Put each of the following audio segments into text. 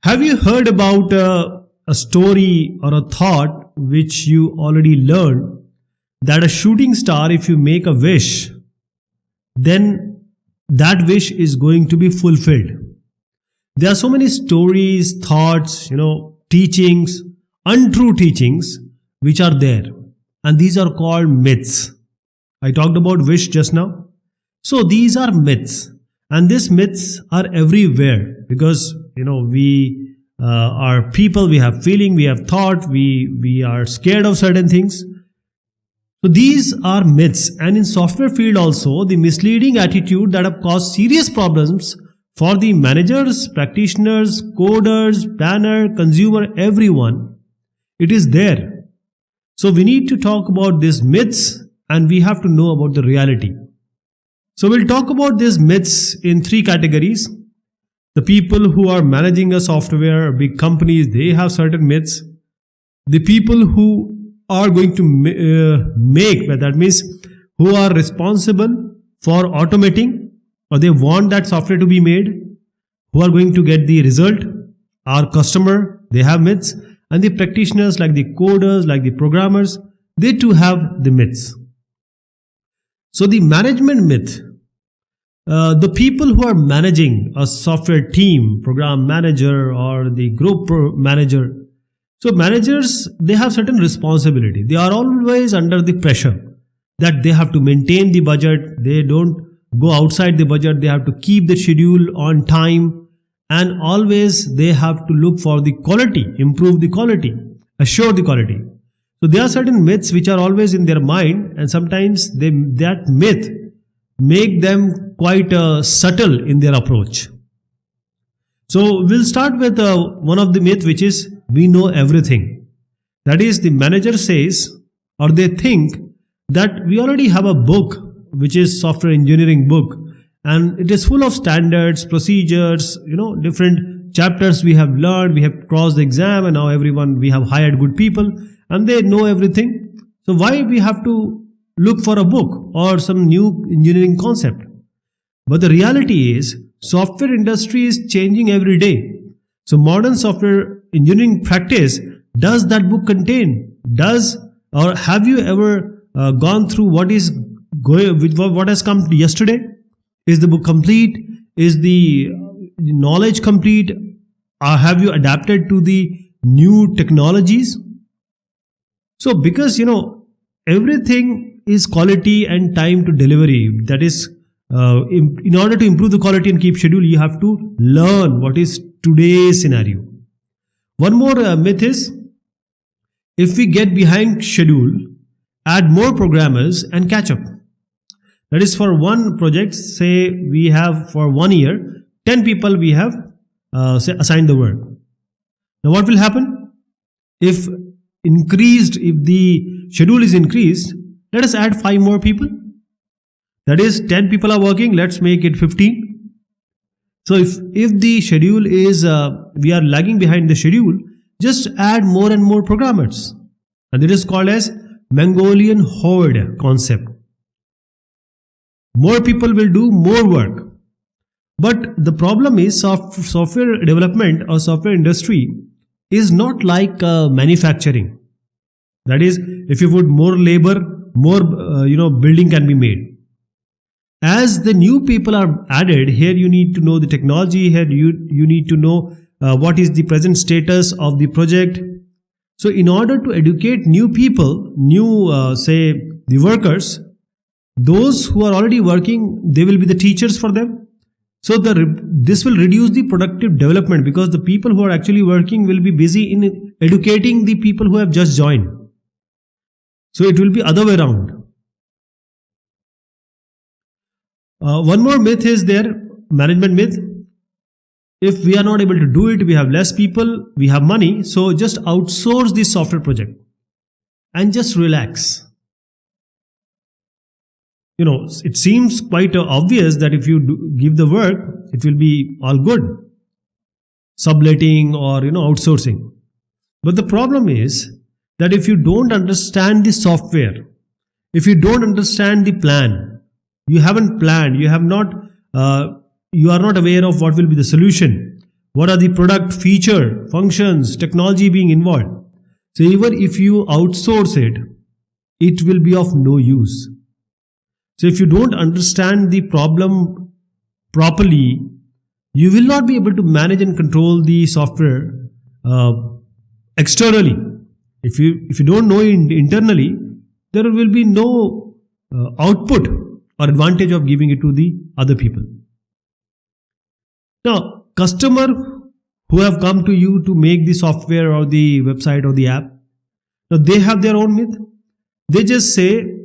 Have you heard about a story or a thought which you already learned that a shooting star, if you make a wish, then that wish is going to be fulfilled? There are so many stories, thoughts, teachings, untrue teachings which are there. And these are called myths. I talked about wish just now. So these are myths. And these myths are everywhere because, we are people, we have feeling, we have thought, we are scared of certain things. So these are myths. And in software field also, the misleading attitude that have caused serious problems for the managers, practitioners, coders, planner, consumer, everyone, it is there. So we need to talk about these myths and we have to know about the reality. So we'll talk about these myths in three categories. The people who are managing a software, big companies, they have certain myths. The people who are going to make, that means who are responsible for automating, or they want that software to be made, who are going to get the result, our customer, they have myths, and the practitioners like the coders, like the programmers, they too have the myths. So the management myth, the people who are managing a software team, program manager or the group manager, so managers, they have certain responsibility. They are always under the pressure that they have to maintain the budget. They don't go outside the budget. They have to keep the schedule on time. And always they have to look for the quality, improve the quality, assure the quality. So there are certain myths which are always in their mind, and sometimes that myth make them quite subtle in their approach. So we'll start with one of the myth, which is we know everything. That is, the manager says, or they think that we already have a book, which is software engineering book, and it is full of standards, procedures, different chapters we have learned, we have crossed the exam, and now we have hired good people and they know everything. So why we have to look for a book or some new engineering concept? But the reality is, software industry is changing every day. So modern software engineering practice, does that book contain? Or have you ever gone through what has come yesterday? Is the book complete? Is the knowledge complete? Have you adapted to the new technologies? So because, everything is quality and time to delivery. That is, in order to improve the quality and keep schedule, you have to learn what is today's scenario. One more myth is, if we get behind schedule, add more programmers and catch up. That is, for one project, say we have for 1 year, 10 people we have assigned the work. Now what will happen? If the schedule is increased, let us add 5 more people. That is, 10 people are working, let's make it 15. So if the schedule is, we are lagging behind the schedule, just add more and more programmers. And it is called as Mongolian horde concept. More people will do more work. But the problem is, software development or software industry is not like manufacturing. That is, if you put more labor, more building can be made. As the new people are added, here you need to know the technology, here you need to know what is the present status of the project. So in order to educate new people, the workers, those who are already working, they will be the teachers for them. So this will reduce the productive development because the people who are actually working will be busy in educating the people who have just joined. So it will be other way around. One more myth is there, management myth. If we are not able to do it, we have less people, we have money, so just outsource the software project and just relax. It seems quite obvious that if you give the work, it will be all good. Subletting or, outsourcing. But the problem is that if you don't understand the software, if you don't understand the plan, you haven't planned, you are not aware of what will be the solution, What are the product feature, functions, technology being involved? So even if you outsource it, it will be of no use. So if you don't understand the problem properly, you will not be able to manage and control the software externally. If you don't know it internally, there will be no output or advantage of giving it to the other people. Now, customer who have come to you to make the software or the website or the app, now they have their own myth. They just say,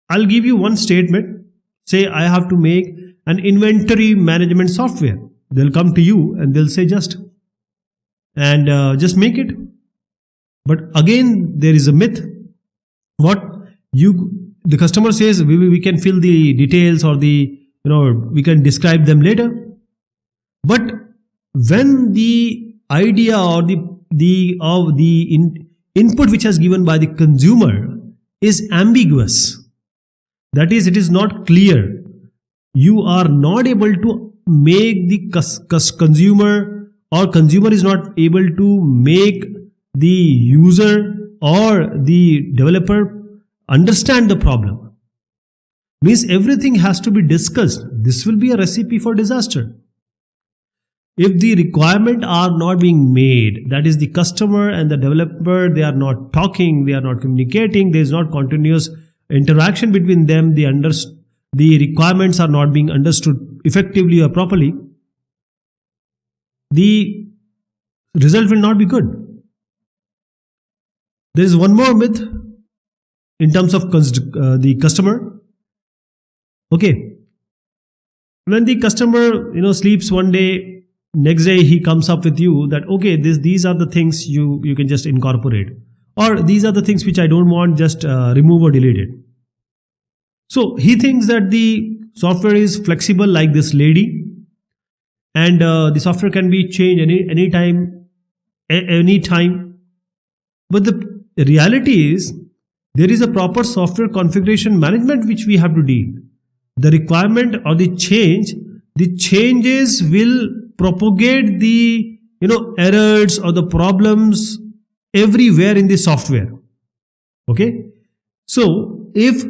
I'll give you one statement. Say, I have to make an inventory management software. They'll come to you and they'll say just make it. But again, there is a myth. The customer says we can fill the details or we can describe them later. But when the idea or the input which has given by the consumer is ambiguous, that is, it is not clear, you are not able to make the consumer, or consumer is not able to make the user or the developer understand the problem. Means everything has to be discussed. This will be a recipe for disaster. If the requirements are not being made, that is, the customer and the developer, they are not talking, they are not communicating, there is not continuous interaction between them, the requirements are not being understood effectively or properly, the result will not be good. There is one more myth in terms of the customer. Okay, when the customer sleeps one day, next day he comes up with you that okay, these are the things you can just incorporate, or these are the things which I don't want, just remove or delete it. So he thinks that the software is flexible like this lady, and the software can be changed anytime. But the reality is, there is a proper software configuration management which we have to deal. The requirement or the changes will propagate the errors or the problems everywhere in the software. Okay, so if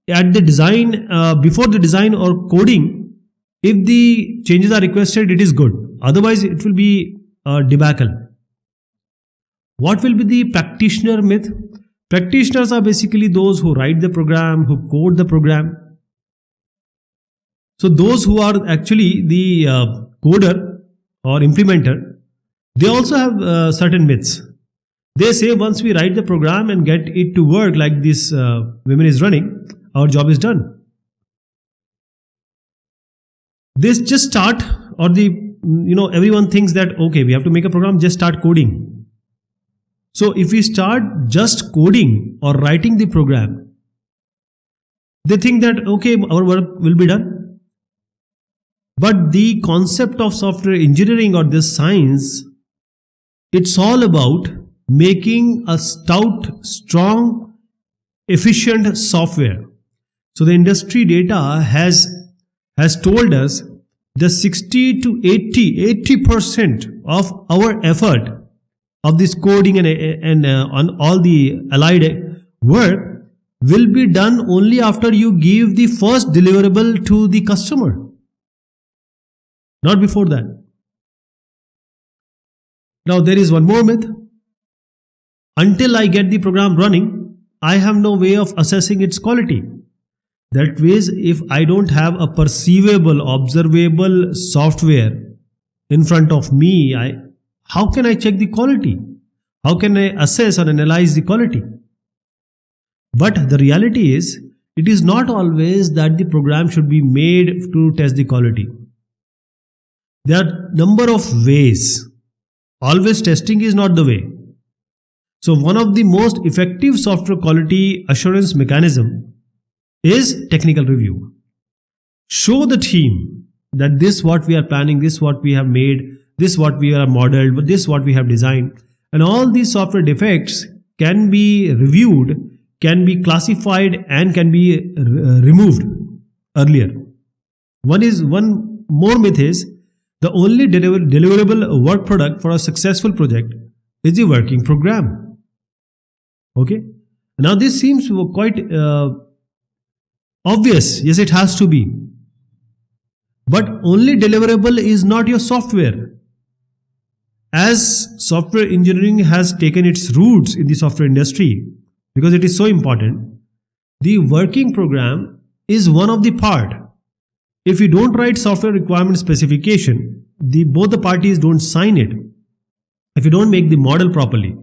at the design, before the design or coding, if the changes are requested, it is good. Otherwise, it will be a debacle. What will be the practitioner myth? Practitioners are basically those who write the program, who code the program. So those who are actually the coder or implementer, they also have certain myths. They say once we write the program and get it to work like this woman is running, our job is done. This just start, or everyone thinks that okay, we have to make a program, just start coding. So if we start just coding or writing the program, they think that okay, our work will be done. But the concept of software engineering or this science, it's all about making a stout, strong, efficient software. So the industry data has told us that 60 to 80% of our effort of this coding and on all the allied work will be done only after you give the first deliverable to the customer, not before that. Now there is one more myth. Until I get the program running, I have no way of assessing its quality. That means if I don't have a perceivable, observable software in front of me, how can I check the quality? How can I assess and analyze the quality? But the reality is, it is not always that the program should be made to test the quality. There are number of ways. Always testing is not the way. So one of the most effective software quality assurance mechanism is technical review. Show the team that this what we are planning, this what we have made, this what we are modeled, this what we have designed, and all these software defects can be reviewed, can be classified, and can be removed earlier. One more myth is The only deliverable work product for a successful project is the working program. Okay. Now this seems quite obvious. Yes, it has to be. But only deliverable is not your software. As software engineering has taken its roots in the software industry, because it is so important, the working program is one of the part. If you don't write software requirement specification, both the parties don't sign it. If you don't make the model properly,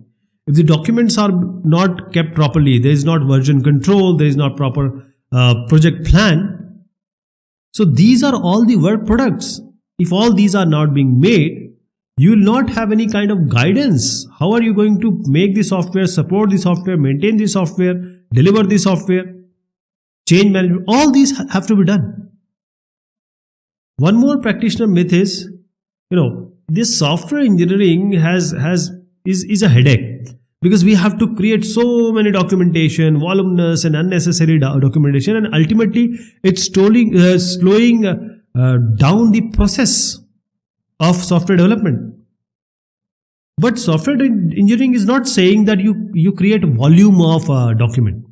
if the documents are not kept properly, there is not version control, there is not proper project plan. So these are all the work products. If all these are not being made, you will not have any kind of guidance. How are you going to make the software, support the software, maintain the software, deliver the software, change management? All these have to be done. One more practitioner myth is, this software engineering is a headache, because we have to create so many documentation, voluminous and unnecessary documentation, and ultimately it's slowing down the process of software development. But software engineering is not saying that you create volume of document.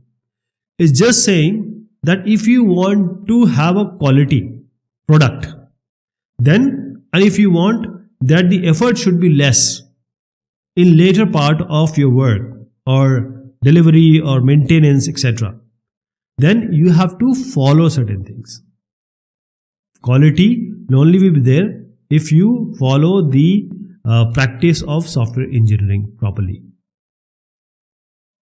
It's just saying that if you want to have a quality product, then, and if you want that the effort should be less in later part of your work or delivery or maintenance, etc., then you have to follow certain things. Quality will only be there if you follow the practice of software engineering properly.